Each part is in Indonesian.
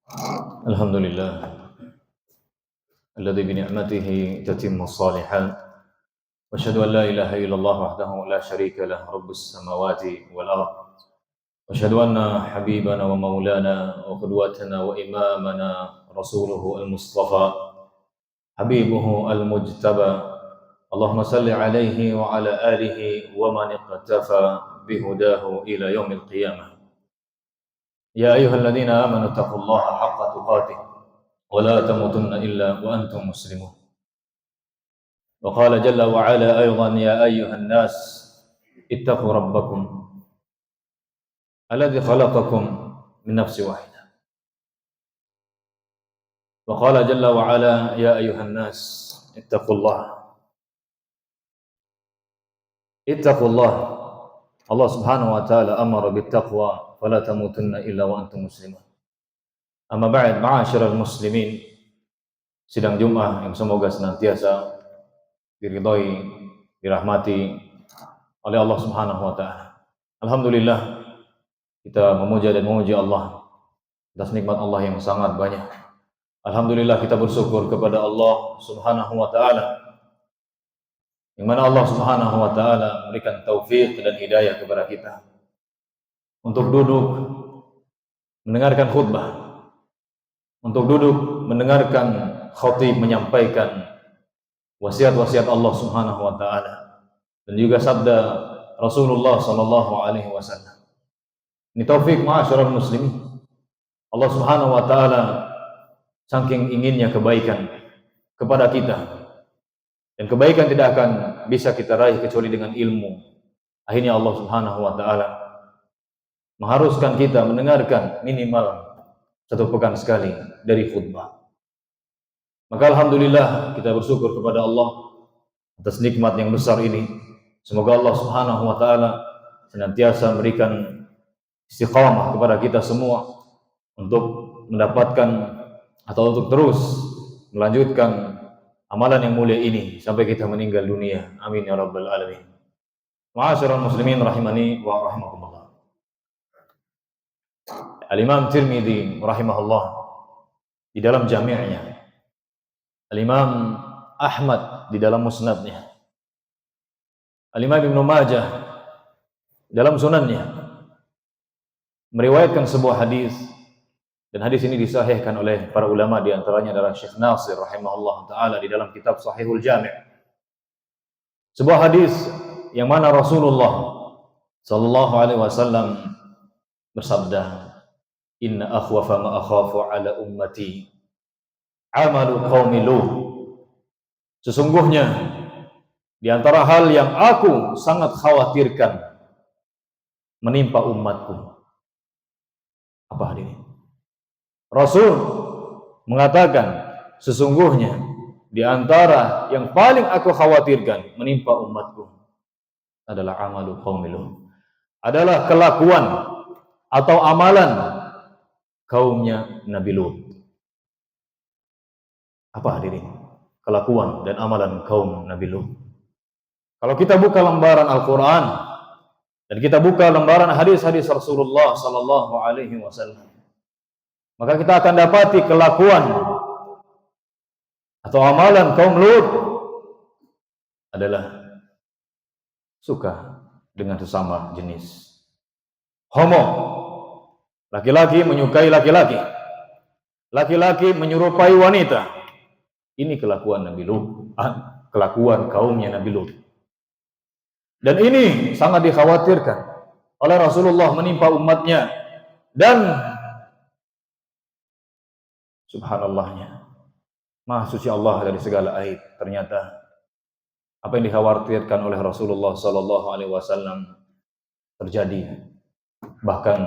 Alhamdulillah alladzi bi ni'matihi tatimmu shalihat wa asyhadu an la ilaha illallah wahdahu la syarika lah rabbus samawati wal ard wa asyhadu anna habibana wa maulana wa qudwatana wa imamana rasuluhu al-mustafa habibuhu al-mujtaba Allahumma salli alaihi wa ala alihi wa man iqtafa bihudahu ila yaumil qiyamah ya ayyuhalladzina amanu taqullaha haqqa tuqatih wa la tamutunna illa wa antum muslimun. Wa qala jalla wa ala aydan ya ayyuhan nas ittaqu rabbakum alladzi khalaqakum min nafsin wahidah. Wa qala jalla wa ala ya ayyuhan nas ittaqullah. Ittaqullah. Allah Subhanahu wa taala amara bittaqwa fala tamutunna illa wa antum muslimun. Amma ba'd, ma'asyiral muslimin, sidang Jumat yang semoga senantiasa diridhai, dirahmati oleh Allah Subhanahu wa taala. Alhamdulillah kita memuja dan memuji Allah atas nikmat Allah yang sangat banyak. Alhamdulillah kita bersyukur kepada Allah Subhanahu wa taala yang mana Allah Subhanahu wa taala memberikan taufik dan hidayah kepada kita untuk duduk mendengarkan khutbah, untuk duduk mendengarkan khatib menyampaikan wasiat-wasiat Allah Subhanahu wa taala dan juga sabda Rasulullah sallallahu alaihi wasallam. Ini taufik ma'asyiral muslimin. Allah Subhanahu wa taala saking inginnya kebaikan kepada kita. Dan kebaikan tidak akan bisa kita raih kecuali dengan ilmu. Akhirnya Allah Subhanahu wa taala mengharuskan kita mendengarkan minimal satu pekan sekali dari khutbah. Maka alhamdulillah kita bersyukur kepada Allah atas nikmat yang besar ini. Semoga Allah Subhanahu wa taala senantiasa memberikan istiqamah kepada kita semua untuk mendapatkan atau untuk terus melanjutkan amalan yang mulia ini sampai kita meninggal dunia. Amin ya rabbal alamin. Ma'asyiral muslimin rahimani wa rahimakumullah. Al-Imam Tirmidzi rahimahullah di dalam jami'nya, Al-Imam Ahmad di dalam musnadnya, Al-Imam Ibnu Majah dalam sunannya meriwayatkan sebuah hadis, dan hadis ini disahihkan oleh para ulama, di antaranya adalah Syekh Nasir rahimahullah taala di dalam kitab Sahihul Jami'. Sebuah hadis yang mana Rasulullah sallallahu alaihi wasallam bersabda, "Inna akhwafa ma akhafu ala ummati amalu qaumi Lut." Sesungguhnya di antara hal yang aku sangat khawatirkan menimpa umatku. Apa hal ini? Rasul mengatakan, sesungguhnya di antara yang paling aku khawatirkan menimpa umatku adalah amalu qaumi Lut. Adalah kelakuan atau amalan kaumnya Nabi Lut. Apa hadirin? Kelakuan dan amalan kaum Nabi Lut. Kalau kita buka lembaran Al-Quran dan kita buka lembaran hadis-hadis Rasulullah sallallahu alaihi wasallam, maka kita akan dapati kelakuan atau amalan kaum Lut adalah suka dengan sesama jenis. Homo, laki-laki menyukai laki-laki, laki-laki menyerupai wanita. Ini kelakuan Nabi Lut, kelakuan kaumnya Nabi Lut. Dan ini sangat dikhawatirkan oleh Rasulullah menimpa umatnya. Dan subhanallahnya, Maha suci Allah dari segala aib. Ternyata apa yang dikhawatirkan oleh Rasulullah sallallahu alaihi wasallam terjadi. Bahkan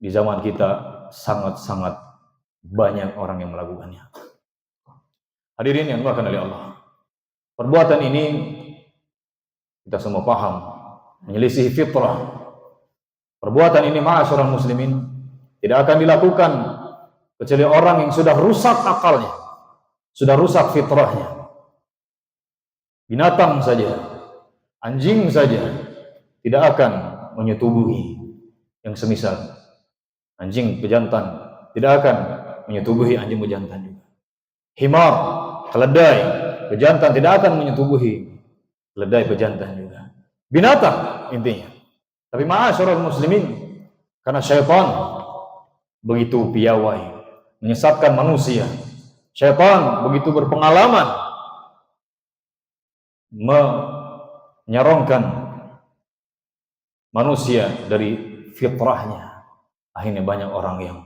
di zaman kita sangat-sangat banyak orang yang melakukannya. Hadirin yang dimuliakan oleh Allah, perbuatan ini kita semua paham menyelisih fitrah. Perbuatan ini ma'asyiral muslimin tidak akan dilakukan kecuali orang yang sudah rusak akalnya, sudah rusak fitrahnya. Binatang saja, anjing saja tidak akan menyetubuhi yang semisal. Anjing pejantan tidak akan menyetubuhi anjing pejantan juga. Himar, keledai, pejantan tidak akan menyetubuhi keledai pejantan juga. Binatang intinya. Tapi ma'asyiral muslimin, karena syaitan begitu piawai menyesatkan manusia. Syaitan begitu berpengalaman menyerongkan manusia dari fitrahnya. Akhirnya banyak orang yang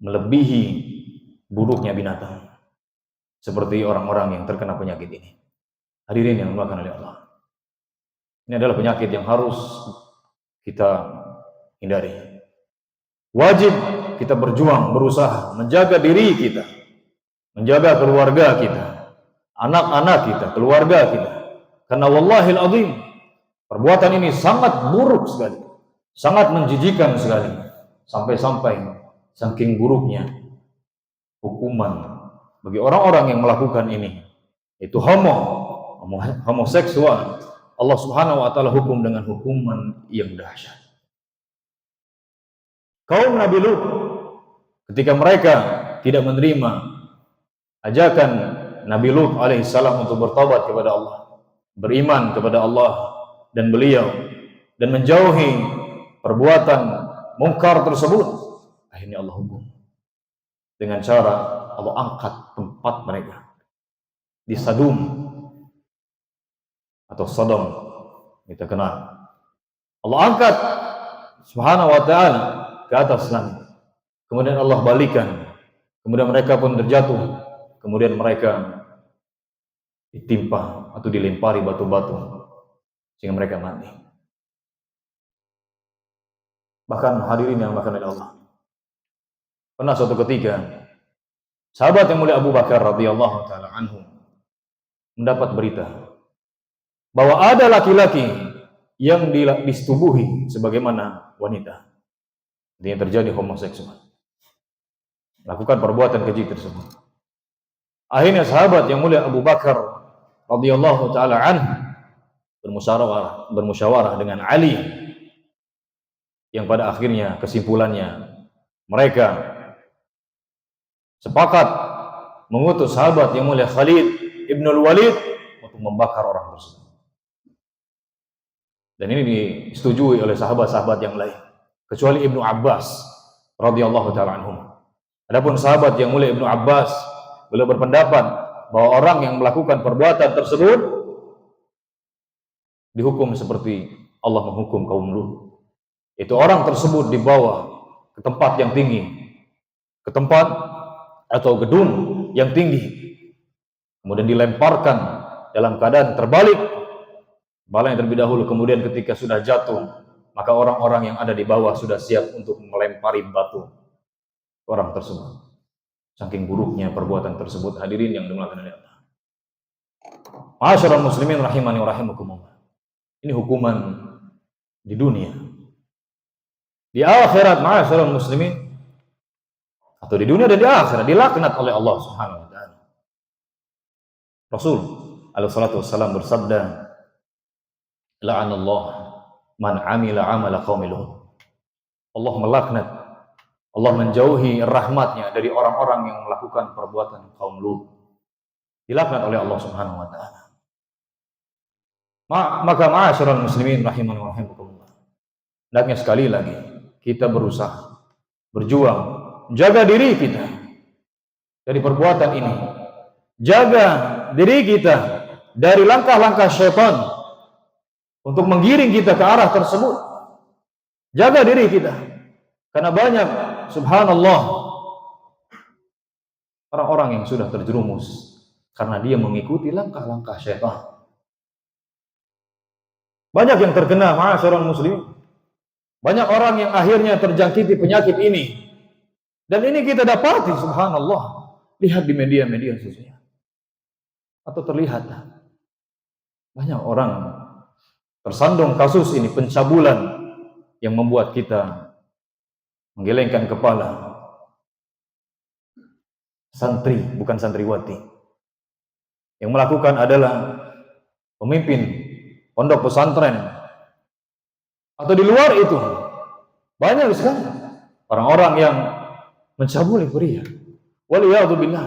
melebihi buruknya binatang, seperti orang-orang yang terkena penyakit ini. Hadirin yang dimuliakan oleh Allah, ini adalah penyakit yang harus kita hindari. Wajib kita berjuang, berusaha menjaga diri kita, menjaga keluarga kita, anak-anak kita, keluarga kita. Karena wallahil azim, perbuatan ini sangat buruk sekali, sangat menjijikan sekali. Sampai-sampai saking buruknya hukuman bagi orang-orang yang melakukan ini, itu homoseksual, Allah Subhanahu wa taala hukum dengan hukuman yang dahsyat. Kaum Nabi Lut, ketika mereka tidak menerima ajakan Nabi Lut alaihissalam untuk bertobat kepada Allah, beriman kepada Allah dan beliau, dan menjauhi perbuatan mungkar tersebut, akhirnya Allah hukum dengan cara Allah angkat tempat mereka di Sadum atau Sodom, kita kenal. Allah angkat Subhanahu wa ta'ala ke atas langit, kemudian Allah balikan, kemudian mereka pun terjatuh, kemudian mereka ditimpa atau dilempari batu-batu sehingga mereka mati. Bahkan hadirin yang dimuliakan oleh Allah, pernah suatu ketika sahabat yang mulia Abu Bakar radhiyallahu taala anhu mendapat berita bahwa ada laki-laki yang disetubuhi sebagaimana wanita. Dia terjadi homoseksual, lakukan perbuatan keji tersebut. Akhirnya sahabat yang mulia Abu Bakar radhiyallahu taala anhu bermusyawarah dengan Ali, yang pada akhirnya kesimpulannya mereka sepakat mengutus sahabat yang mulia Khalid ibnul Walid untuk membakar orang tersebut. Dan ini disetujui oleh sahabat-sahabat yang lain, kecuali Ibnu Abbas radhiyallahu taala anhum. Adapun sahabat yang mulia Ibnu Abbas, beliau berpendapat bahwa orang yang melakukan perbuatan tersebut dihukum seperti Allah menghukum kaum Lut. Itu orang tersebut dibawa ke tempat yang tinggi, ke tempat atau gedung yang tinggi, kemudian dilemparkan dalam keadaan terbalik, kepala yang terlebih dahulu, kemudian ketika sudah jatuh, maka orang-orang yang ada di bawah sudah siap untuk melempari batu orang tersebut. Saking buruknya perbuatan tersebut, hadirin yang dimuliakan oleh Allah. Ma'asyiral muslimin rahimani wa rahimakumullah. Ini hukuman di dunia. Di akhirat, ma'asyiral muslimin, atau di dunia dan di akhirat, dilaknat oleh Allah Subhanahu wa taala. Rasul alaihi salatu wassalam bersabda, la'anallah man amila amala qaumil Lut. Allah melaknat, Allah menjauhi rahmatnya dari orang-orang yang melakukan perbuatan kaum Lut. Dilaknat oleh Allah Subhanahu wa taala. Maka ma'asyiral muslimin rahimani wa rahimakumullah, hendaknya sekali lagi kita berusaha, berjuang, jaga diri kita dari perbuatan ini. Jaga diri kita dari langkah-langkah syaitan untuk menggiring kita ke arah tersebut. Jaga diri kita, karena banyak, subhanallah, orang-orang yang sudah terjerumus karena dia mengikuti langkah-langkah syaitan. Banyak yang terkena, ma'asyiral muslimin. Banyak orang yang akhirnya terjangkiti penyakit ini. Dan ini kita dapati, subhanallah, lihat di media-media sosial. Atau terlihat banyak orang tersandung kasus ini, pencabulan yang membuat kita menggelengkan kepala. Santri, bukan santriwati, yang melakukan adalah pemimpin pondok pesantren atau di luar itu. Banyak sekali orang-orang yang mencabuli pria. Waliyadzubillah.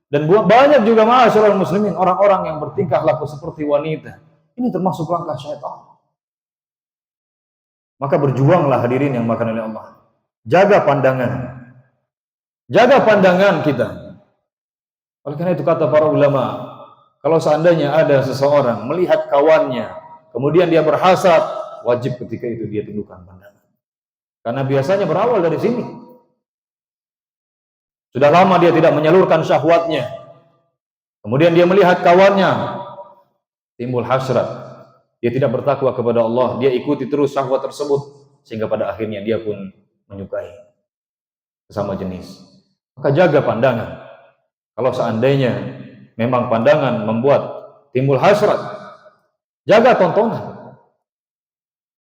Dan banyak juga ma'asyiral muslimin orang-orang yang bertingkah laku seperti wanita. Ini termasuk langkah syaitan. Maka berjuanglah hadirin yang dimakan oleh Allah. Jaga pandangan. Jaga pandangan kita. Oleh karena itu kata para ulama, kalau seandainya ada seseorang melihat kawannya, kemudian dia berhasad, wajib ketika itu dia tundukkan pandangan. Karena biasanya berawal dari sini. Sudah lama dia tidak menyalurkan syahwatnya. Kemudian dia melihat kawannya, timbul hasrat. Dia tidak bertakwa kepada Allah, dia ikuti terus syahwat tersebut, sehingga pada akhirnya dia pun menyukai sesama jenis. Maka jaga pandangan. Kalau seandainya memang pandangan membuat timbul hasrat, jaga tontonan.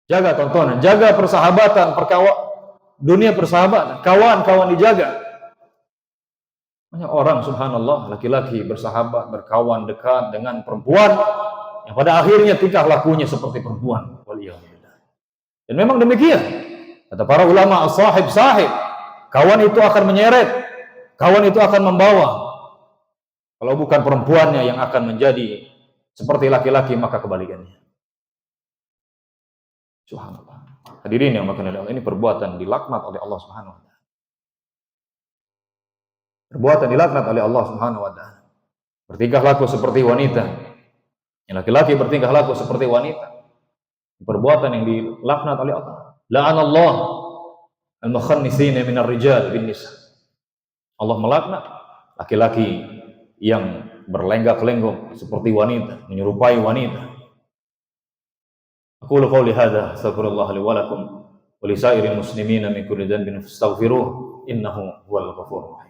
Jaga tontonan, jaga persahabatan, dunia persahabatan, kawan-kawan dijaga. Banyak orang subhanallah, laki-laki bersahabat, berkawan dekat dengan perempuan yang pada akhirnya tingkah lakunya seperti perempuan. Waliyahulillah. Dan memang demikian. Kata para ulama, as-sahib sahib. Kawan itu akan menyeret, kawan itu akan membawa. Kalau bukan perempuannya yang akan menjadi seperti laki-laki, maka kebalikannya. Subhanallah. Hadirin yang makan Allah, ini perbuatan dilaknat oleh Allah Subhanahu wa taala. Perbuatan dilaknat oleh Allah Subhanahu wa taala. Bertingkah laku seperti wanita. Yang laki-laki bertingkah laku seperti wanita. Perbuatan yang dilaknat oleh Allah. La'anallah al-mukhannitsina minar rijal bin nisa. Allah melaknat laki-laki yang berlenggak-lenggok seperti wanita, menyerupai wanita. Aqulu qouli hadza, astaghfirullah li wa lakum wa li sairil muslimina min kulli dhanbin fastaghfiruh innahu huwal ghafurur rahim.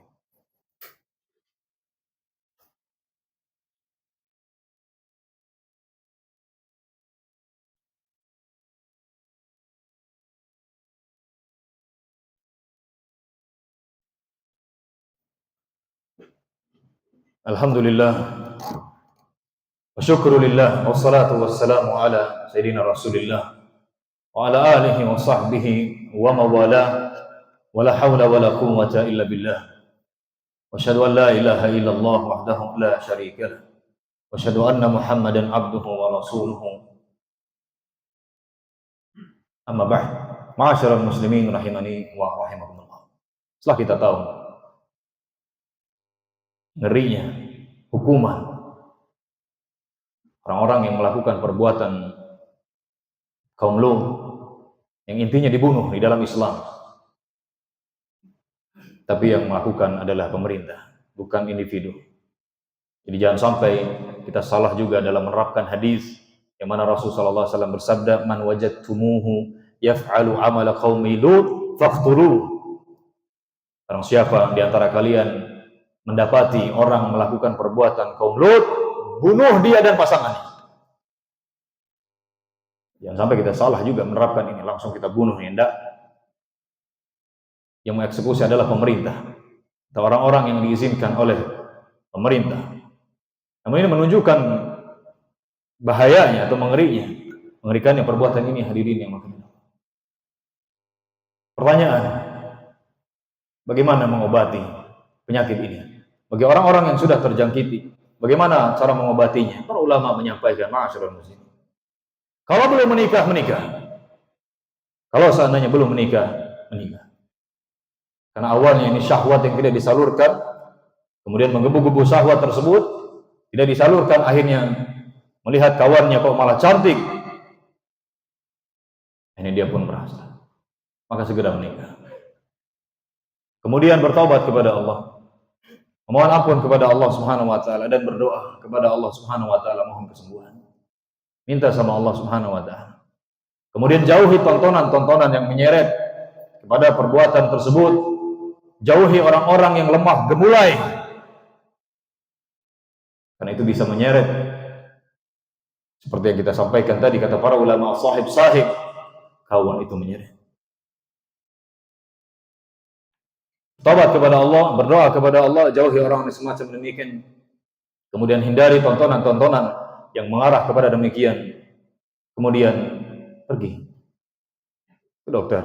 Alhamdulillah wa syukrulillah wassalatu wassalamu ala sayyidina Rasulillah wa ala alihi wa sahbihi wa mawala wa la hawla wa la quwwata illa billah wa asyhadu an la ilaha illallah wahdahu la syarika lah wa asyhadu anna Muhammadan abduhu wa rasuluhu amma ba'd. Ma'asyiral muslimin rahimani wa rahimakumullah. Setelah kita tahu ngerinya hukuman orang-orang yang melakukan perbuatan kaum Lut yang intinya dibunuh di dalam Islam, tapi yang melakukan adalah pemerintah, bukan individu. Jadi jangan sampai kita salah juga dalam menerapkan hadis yang mana Rasulullah SAW bersabda, man wajadtumuhu yaf'alu amala qaumi Lut faqtuluh. Barang siapa di antara kalian mendapati orang melakukan perbuatan kaum Lut, bunuh dia dan pasangannya. Jangan sampai kita salah juga menerapkan ini, langsung kita bunuh, ya enggak. Yang mengeksekusi adalah pemerintah atau orang-orang yang diizinkan oleh pemerintah. Namun ini menunjukkan bahayanya atau mengerikannya perbuatan ini, hadirin yang makin. Pertanyaan, bagaimana mengobati penyakit ini? Bagi orang-orang yang sudah terjangkiti, bagaimana cara mengobatinya? Para ulama menyampaikan, ma'asyiral muslimin, kalau belum menikah, menikah. Kalau seandainya belum menikah, menikah. Karena awalnya ini syahwat yang tidak disalurkan, kemudian menggebu-gebu syahwat tersebut, tidak disalurkan, akhirnya melihat kawannya kok malah cantik. Ini dia pun merasa. Maka segera menikah. Kemudian bertaubat kepada Allah. Memohon ampun kepada Allah Subhanahu wa taala dan berdoa kepada Allah Subhanahu wa taala mohon kesembuhan. Minta sama Allah Subhanahu wa taala. Kemudian jauhi tontonan-tontonan yang menyeret kepada perbuatan tersebut. Jauhi orang-orang yang lemah gemulai. Karena itu bisa menyeret. Seperti yang kita sampaikan tadi, kata para ulama, sahib-sahib, kawan itu menyeret. Taubat kepada Allah, berdoa kepada Allah, jauhi orang yang semacam demikian. Kemudian hindari tontonan-tontonan yang mengarah kepada demikian. Kemudian pergi ke dokter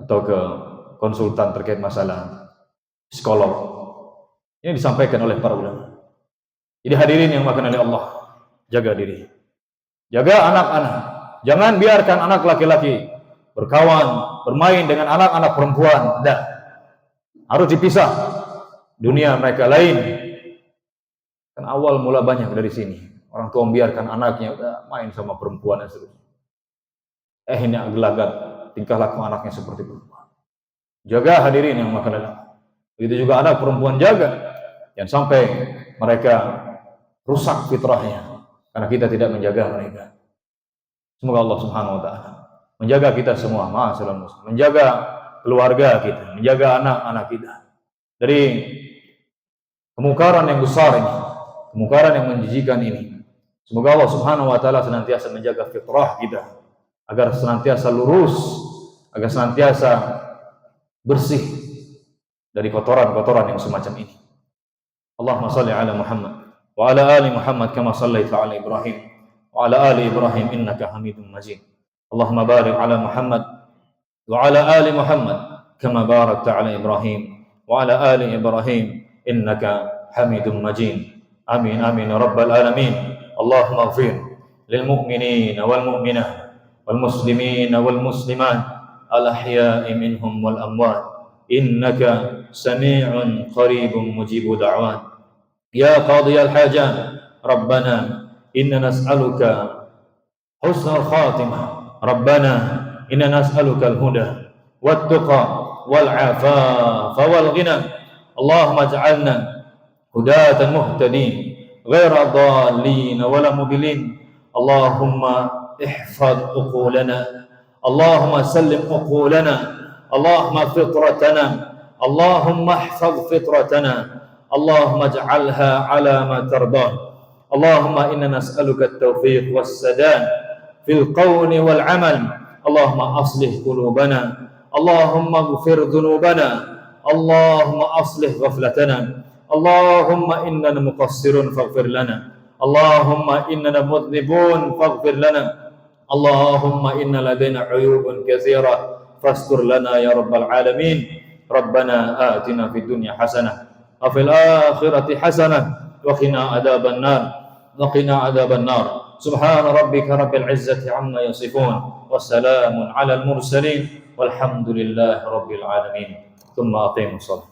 atau ke konsultan terkait masalah psikolog. Ini disampaikan oleh para ulama. Jadi hadirin yang makan oleh Allah, jaga diri, jaga anak-anak. Jangan biarkan anak laki-laki berkawan, bermain dengan anak-anak perempuan. Tidak, harus dipisah. Dunia mereka lain. Kan awal mula banyak dari sini. Orang tua membiarkan anaknya udah main sama perempuan dan seterusnya. Ini gelagat, tingkah laku anaknya seperti perempuan. Jaga hadirin yang makan Allah. Begitu juga anak perempuan, jaga. Jangan sampai mereka rusak fitrahnya karena kita tidak menjaga mereka. Semoga Allah Subhanahu wa taala menjaga kita semua, menjaga keluarga kita, menjaga anak-anak kita dari kemungkaran yang besar ini, kemungkaran yang menjijikan ini. Semoga Allah Subhanahu wa taala senantiasa menjaga fitrah kita agar senantiasa lurus, agar senantiasa bersih dari kotoran-kotoran yang semacam ini. Allahumma salli ala Muhammad wa ala ali Muhammad kama sallaita ala Ibrahim wa ala ali Ibrahim innaka Hamidum Majid. Allahumma barik ala Muhammad wa ala ali Muhammad kama barakta ala Ibrahim wa ala ali Ibrahim innaka Hamidum Majid. Amin amin ya rabbal alamin. Allahumma ighfir lil mu'minina wal mu'minat wal muslimina wal muslimat al ahya'i minhum wal amwat innaka sami'un qaribun mujibud da'wat. Ya qadiyal hajat rabbana inna nas'aluka husnal khatimah rabbana inna nas'aluka al-huda wat tuqa wal afafa wal ghina. Allahumma ij'alna hudatan muhtadin ghaira dhalin wala mudillin. Allahumma ihfaz uqulana, Allahumma sallim uqulana, Allahumma fitratana, Allahumma ihfaz fitratana, Allahumma ij'alha ala ma tardah. Allahumma inna nas'aluka at-tawfiq was-sadad fil qawli wal 'amal. Allahumma aslih qulubana, Allahumma ighfir dhunubana, Allahumma aslih ghaflatana, Allahumma innana muqassirun faghfir lana, Allahumma innana mudhnibun faghfir lana, Allahumma inna ladaina 'uyubun katsira fastur lana ya rabbal alamin. Rabbana atina fid dunya hasanah wa fil akhirati hasanah wa qina adzaban nar wa qina adzaban nar. Subhana rabbika rabbil izzati amma yasifun wa salamun alal mursalin walhamdulillahi rabbil alamin. Tsumma aqimus shalah.